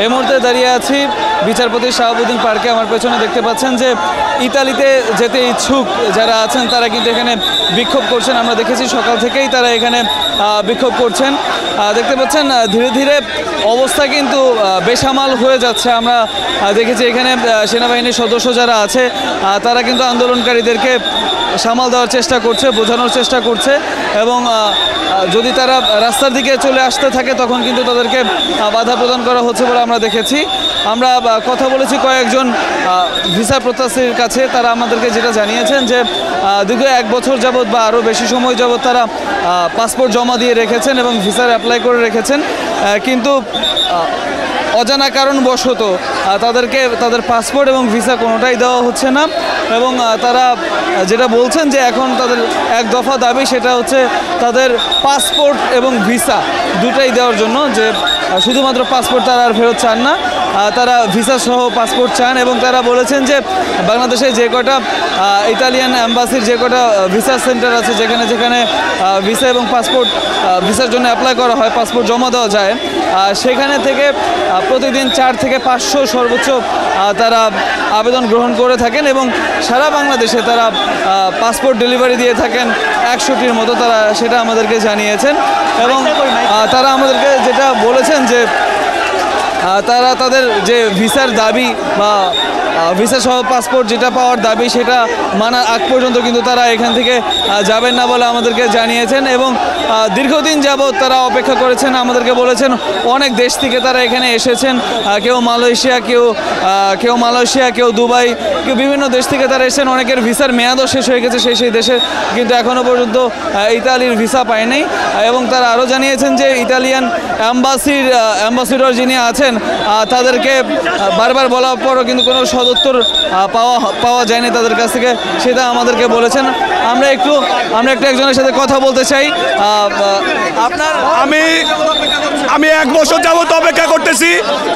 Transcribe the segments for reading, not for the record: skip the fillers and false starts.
এই মুহূর্তে দাঁড়িয়ে আছি বিচারপতি শাহাবুদ্দিন পার্কে। আমার পেছনে দেখতে পাচ্ছেন যে ইতালিতে যেতে ইচ্ছুক যারা আছেন তারা কিন্তু এখানে বিক্ষোভ করছেন। আমরা দেখেছি সকাল থেকেই তারা এখানে বিক্ষোভ করছেন। দেখতে পাচ্ছেন ধীরে ধীরে অবস্থা কিন্তু বেসামাল হয়ে যাচ্ছে। আমরা দেখেছি এখানে সেনাবাহিনীর সদস্য যারা আছে তারা কিন্তু আন্দোলনকারীদেরকে সামাল দেওয়ার চেষ্টা করছে, বোঝানোর চেষ্টা করছে এবং যদি তারা রাস্তার দিকে চলে আসতে থাকে তখন কিন্তু তাদেরকে বাধা প্রদান করা হচ্ছে বলে আমরা দেখেছি। আমরা কথা বলেছি কয়েকজন ভিসা প্রত্যাশীর কাছে, তারা আমাদেরকে যেটা জানিয়েছেন যে দীর্ঘ 1 বছর যাবৎ বা আরও বেশি সময় যাবৎ তারা পাসপোর্ট জমা দিয়ে রেখেছেন এবং ভিসার অ্যাপ্লাই করে রেখেছেন, কিন্তু অজানা কারণবশত তাদেরকে তাদের পাসপোর্ট এবং ভিসা কোনোটাই দেওয়া হচ্ছে না। এবং তারা যেটা বলছেন যে এখন তাদের এক দফা দাবি, সেটা হচ্ছে তাদের পাসপোর্ট এবং ভিসা দুটাই দেওয়ার জন্য, যে শুধুমাত্র পাসপোর্ট তারা আর ফেরত চান না, তারা ভিসা সহ পাসপোর্ট চান। এবং তারা বলেছেন যে বাংলাদেশে যে কটা ইতালিয়ান অ্যাম্বাসির যে কটা ভিসা সেন্টার আছে, যেখানে যেখানে ভিসা এবং পাসপোর্ট ভিসার জন্য অ্যাপ্লাই করা হয়, পাসপোর্ট জমা দেওয়া যায়, সেখানে থেকে প্রতিদিন 4 থেকে 500 সর্বোচ্চ তারা আবেদন গ্রহণ করে থাকেন এবং সারা বাংলাদেশে তারা পাসপোর্ট ডেলিভারি দিয়ে থাকেন 100টির মতো, তারা সেটা আমাদেরকে জানিয়েছেন। এবং তারা আমাদেরকে যেটা বলেছেন যে তারা তাদের যে ভিসার দাবি বা ভিসা সহ পাসপোর্ট যেটা পাওয়ার দাবি সেটা মানার আগ পর্যন্ত কিন্তু তারা এখান থেকে যাবেন না বলে আমাদেরকে জানিয়েছেন। এবং দীর্ঘদিন যাবৎ তারা অপেক্ষা করেছেন, আমাদেরকে বলেছেন অনেক দেশ থেকে তারা এখানে এসেছেন, কেউ মালয়েশিয়া, কেউ দুবাই, কেউ বিভিন্ন দেশ থেকে তারা এসেছেন। অনেকের ভিসার মেয়াদও শেষ হয়ে গেছে সেই দেশে, কিন্তু এখনও পর্যন্ত ইতালির ভিসা পায় নাই। এবং তারা আরও জানিয়েছেন যে ইতালিয়ান অ্যাম্বাসিডর যিনি আছেন তাদেরকে বারবার বলার পরও কিন্তু কোনো সদুত্তর পাওয়া যায়নি তাদের কাছ থেকে, সেটা আমাদেরকে বলেছেন। আমরা একটু একজনের সাথে কথা বলতে চাই। আমি 1 বছর যাবত অপেক্ষা করতেছি।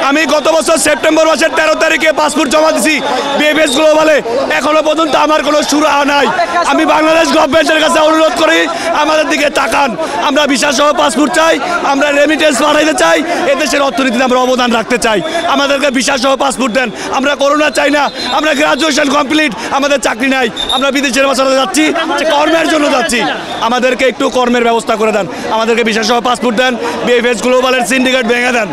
আমি গত বছর সেপ্টেম্বর মাসের 13 তারিখে পাসপোর্ট জমা দিছি বিএফএস গ্লোবালে, এখনো পর্যন্ত আমার কোনো সুরা নাই। আমি বাংলাদেশ গভর্নমেন্টের কাছে অনুরোধ করি আমাদের দিকে তাকান। আমরা ভিসা সহ পাসপোর্ট চাই, আমরা রেমিটেন্স পাঠাইতে চাই, এদেশের অর্থনীতিতে আমরা অবদান রাখতে চাই। আমাদেরকে ভিসা সহ পাসপোর্ট দেন। আমরা করোনা চাই না, আমরা গ্রাজুয়েশন কমপ্লিট, আমাদের চাকরি নাই, আমরা বিদেশের বাসাতে যাচ্ছি, কর্মের জন্য যাচ্ছি। আমাদেরকে একটু কর্মের ব্যবস্থা করে দেন, আমাদেরকে ভিসা সহ পাসপোর্ট দেন, বিএফএস গ্লোবালের সিন্ডিকেট ভেঙে দেন।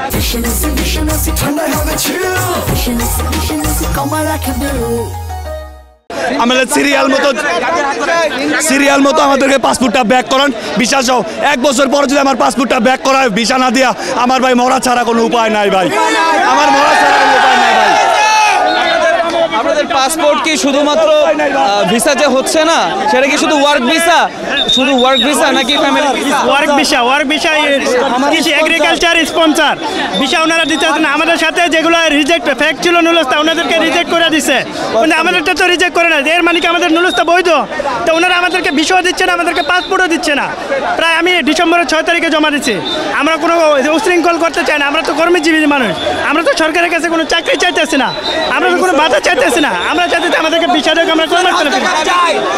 আমাদের সিরিয়াল মতো আমাদেরকে পাসপোর্টটা ব্যাক করান ভিসা সহ। 1 বছর পর যদি আমার পাসপোর্টটা ব্যাক করায় ভিসা না দিয়া, আমার ভাই মরা ছাড়া কোনো উপায় নাই ভাই, আমার মরা ছাড়া কোনো উপায় নাই ভাই। আপনাদের পাসপোর্ট কি শুধুমাত্র ভিসা যে হচ্ছে না, সেটা কি শুধু ওয়ার্ক ভিসা নাকি ফ্যামিলি ভিসা? ওয়ার্ক ভিসা কিছু এগ্রিকালচার স্পন্সর ভিসা ওনারা দিতে না। আমাদের সাথে যেগুলো রিজেক্ট ফেক ছিল নুলস্তা, ওনাদেরকে রিজেক্ট করে দিচ্ছে, কিন্তু আমাদেরটা তো রিজেক্ট করে না। এর মানে কি আমাদের নুলস্তা বৈধ? তো ওনারা আমাদেরকে ভিসাও দিচ্ছে না, আমাদেরকে পাসপোর্টও দিচ্ছে না। প্রায় আমি ডিসেম্বরের 6 তারিখে জমা দিচ্ছি। আমরা কোনো উশৃঙ্খল করতে চাই না, আমরা তো কর্মজীবী মানুষ, আমরা তো সরকারের কাছে কোনো চাকরি চাইতেছি না, আমরা তো কোনো বাধা চাইতেছি না। আমরা চাইতে আমাদেরকে ভিসা দেখ, আমরা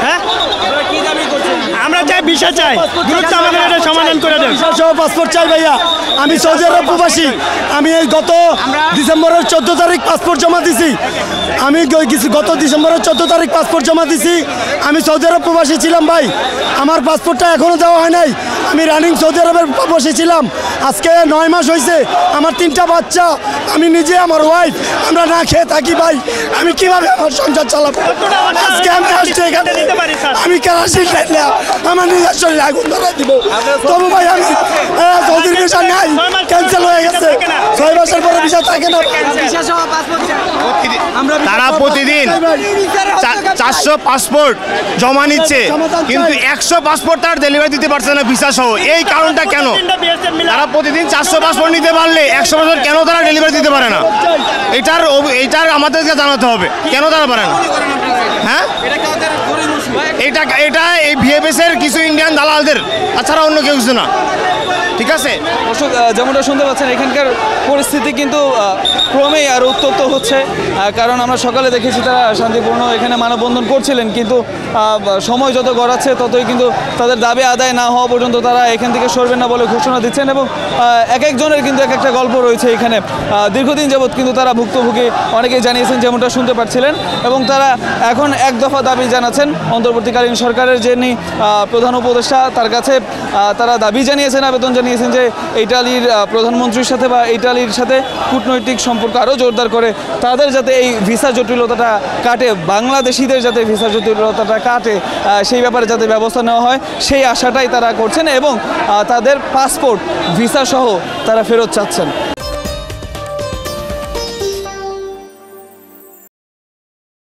হ্যাঁ আমরা চাই ভিসা চাই, দ্রুত আমাদের এটা সমাধান করে দেন। ভিসা সহ পাসপোর্ট চাই ভাইয়া। আমি সৌদি আরব প্রবাসী, আমি এই গত ডিসেম্বরের 14 তারিখ পাসপোর্ট জমা দিছি। গত ডিসেম্বরের 14 তারিখ পাসপোর্ট জমা দিছি। আমি সৌদি আরব প্রবাসী ছিলাম ভাই, আমার পাসপোর্টটা এখনও দেওয়া হয় নাই। আমি রানিং সৌদি আরবের প্রবাসী ছিলাম, আজকে 9 মাস হয়েছে। আমার 3টা বাচ্চা, আমি নিজে, আমার ওয়াইফ, আমরা না খেয়ে থাকি ভাই। আমি কিভাবে আমার সংসার চালাবো? আজকে আমি আসছি এখানে, আমি কেরাসিন খাইলাম, আমার নিজের শরীরে আগুন ধরে দিব। তবু ভাই আমি সৌদির ভিসা নাই, ক্যান্সেল হয়ে গেছে। 6 মাসের পরে ভিসা থাকে না। তারা প্রতিদিন 400 পাসপোর্ট জমা নিচ্ছে, কিন্তু 100 পাসপোর্ট তারা ডেলিভারি দিতে পারছে না ভিসা সহ। এই কারণটা কেন? তারা প্রতিদিন 400 পাসপোর্ট নিতে পারলে 100 পাসপোর্ট কেন তারা ডেলিভারি দিতে পারে না? এটার আমাদেরকে জানাতে হবে, কেন তারা পারে না? হ্যাঁ, এটা এই ভিএফএস এর কিছু ইন্ডিয়ান দালালদের, তাছাড়া অন্য কেউ কিছু না। ঠিক আছে দর্শক, যেমনটা শুনতে পাচ্ছেন এখানকার পরিস্থিতি কিন্তু ক্রমেই আরও উত্তপ্ত হচ্ছে, কারণ আমরা সকালে দেখেছি তারা শান্তিপূর্ণ এখানে মানববন্ধন করছিলেন, কিন্তু সময় যত গড়াচ্ছে ততই কিন্তু তাদের দাবি আদায় না হওয়া পর্যন্ত তারা এখান থেকে সরবেন না বলে ঘোষণা দিচ্ছেন। এবং এক একজনের কিন্তু এক একটা গল্প রয়েছে এখানে। দীর্ঘদিন যাবৎ কিন্তু তারা ভুক্তভোগী অনেকেই জানিয়েছেন, যেমনটা শুনতে পাচ্ছিলেন, এবং তারা এখন এক দফা দাবি জানাচ্ছেন অন্তর্বর্তীকালীন সরকারের যিনি প্রধান উপদেষ্টা তার কাছে। তারা দাবি জানিয়েছেন, আবেদন জানিয়েছেন যে ইটালির প্রধানমন্ত্রীর সাথে বা ইটালির সাথে কূটনৈতিক সম্পর্ক আরও জোরদার করে তাদের যাতে এই ভিসা জটিলতাটা কাটে, বাংলাদেশিদের যাতে ভিসা জটিলতাটা কাটে, সেই ব্যাপারে যাতে ব্যবস্থা নেওয়া হয় সেই আশাটাই তারা করছেন এবং তাদের পাসপোর্ট ভিসা সহ তারা ফেরত চাচ্ছেন।